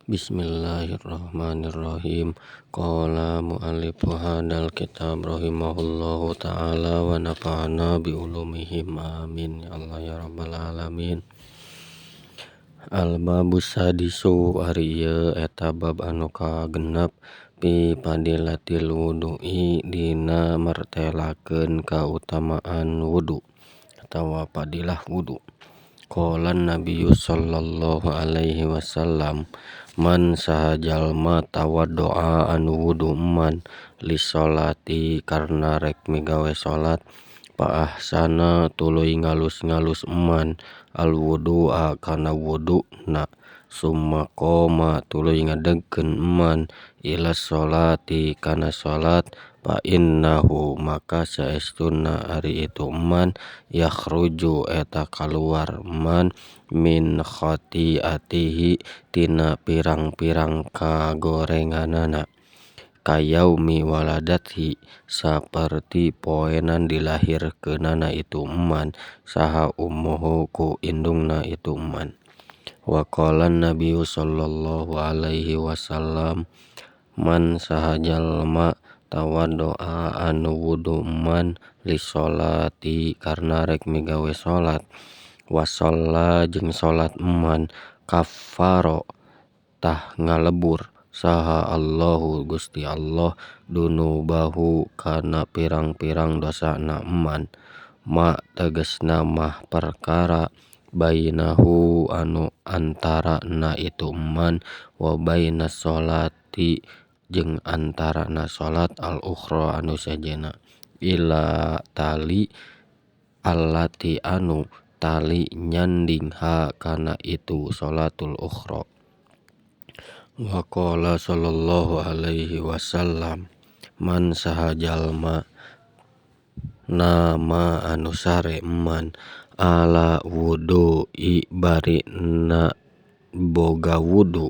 Bismillahirrahmanirrahim. Qala mu'allifu hadal kitab rahimahullahu ta'ala wa nafa'ana bi ulumihim amin ya Allah ya rabbal alamin. Al-babus sadisu ari ieu eta bab anu kagenep pi fadilatil wudu'i dina martelakeun kautamaan wudu atawa fadilah wudu. Qala nabiyyu sallallahu alaihi wasallam man sahajalma tawaddoa anu wudu man lisolati karna rek migawe salat fa ahsana tuluy ngalus-ngalus man al wudu'a kana wudu'na summa qoma tuluy ngadegkeun man ila sholati kana salat fa innahu maka saestuna ari itu man yakhruju eta kaluar man min khotiatihi tina pirang-pirang kagorenganana kayaumi waladathi saperti poenan dilahirkeunana itu man saha ummuhu ku indungna itu man. Wa qala nabiyyu sallallahu alaihi wasallam man sahajalma tawaddoa anu wudu man lisolati karna rek migawe salat wa shalla jeung salat man kaffaro tah ngalebur saha Allahu Gusti Allah dunubahu kana pirang-pirang dosana man ma tegasna mah perkara bainahu anu antarana itu man wa bainas sholati jeung antarana salat al ukhra anu sajena ila tali allati anu tali nyanding ha kana itu salatul ukhra. Wa qala sallallahu alaihi wasallam man sahajalma nama anu sare man ala wudu'i bari na boga wudu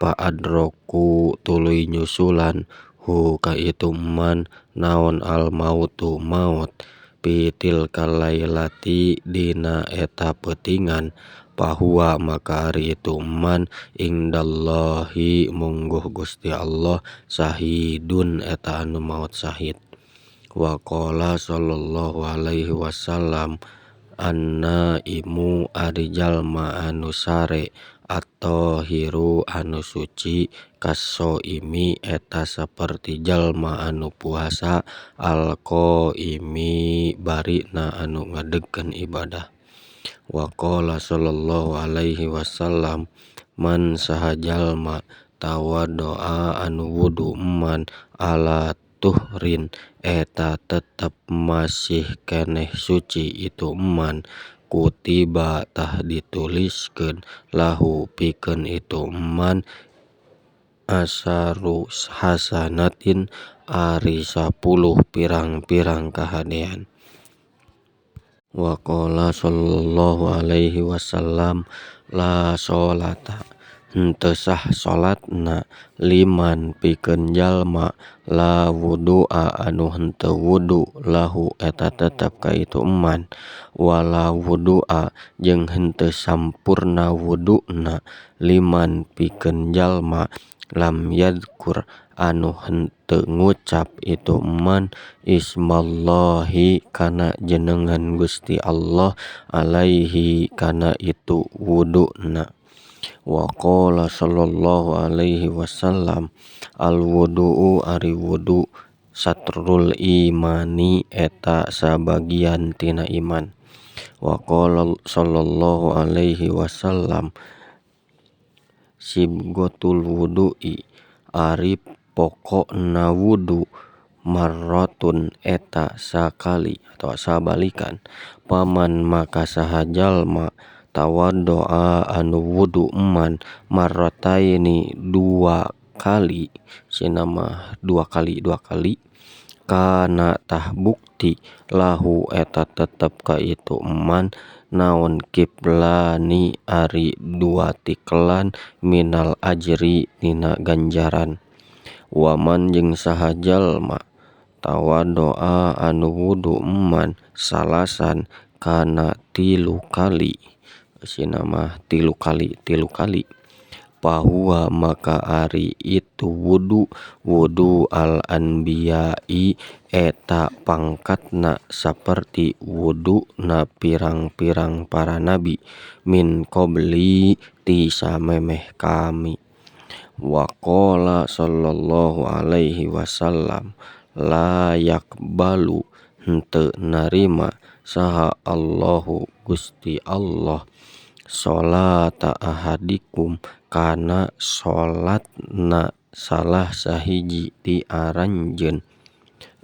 fa adroku tuluy nyusulan hu ka itu man naon al mautu maut pitil kalailati dina eta peutingan pahuwa maka ari itu man indallahi mungguh Gusti Allah sahidun eta anu maut syahid. Wa qala sallallahu alaihi wasallam annaimu ari jalma anu sare atau hiru anu suci kasoimi eta saperti jalma anu puasa alqaimi bari na anu ngadegkeun ibadah. Wa qala sallallahu alaihi wasallam man sahajalma tawaddoa anu wudu man ala tuhrin eta tetep masih keneh suci itu man kutiba tah dituliskeun lahu pikeun itu man asaru hasanatin ari 10 pirang-pirang kahadean. Wa qala sallallahu alaihi wasallam la sholata henteu sah salatna liman pikeun jalma la wudu'a anu henteu wudu lahu eta tetep ka itu man wala wudu'a jeung henteu sampurna wudu'na liman pikeun jalma lam yadkur anu henteu ngucap itu man ismallahi kana jenengan Gusti Allah alaihi kana itu wudu'na. Wa qala sallallahu alaihi wasallam al wudu'u ari wudu satrul imani eta sabagian tina iman. Wa qala sallallahu alaihi wasallam sibghatul wudu'i ari pokokna wudu marratun eta sakali atau sabalikan paman maka sahajalma tawaddoa anu wudu man marrataini 2 kali cenah mah 2 kali kana tah bukti lahu eta tetep ka itu man naon kiblani ari 2 tikelan minal ajri tina ganjaran. Waman jeung sahajalma tawaddoa anu wudu man salasan kana 3 kali cenah mah 3 kali Fahuwa maka ari itu wudu al anbiya'i eta pangkatna saperti wudu na pirang-pirang para nabi min qabli ti samemeh kami. Wa qala sallallahu alaihi wasallam la yakbalu henteu narima saha Allahu Gusti Allah sholata ahadikum kana sholatna salah sahiji ti aranjeun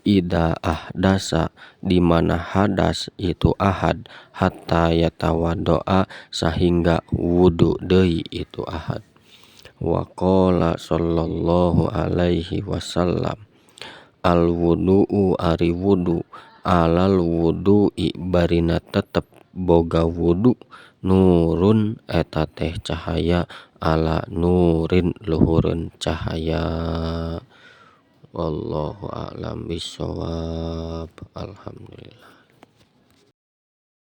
ida ahdasa di mana hadas itu ahad hatta yatawaddoa sehingga wudu deui itu ahad. Wa qala sallallahu alaihi wasallam al wudu'u ari wudu alal wudu'i barina tetep boga wudu nurun eta teh cahaya ala nurin luhureun cahaya. Wallahu a'lam bishawab. Alhamdulillah.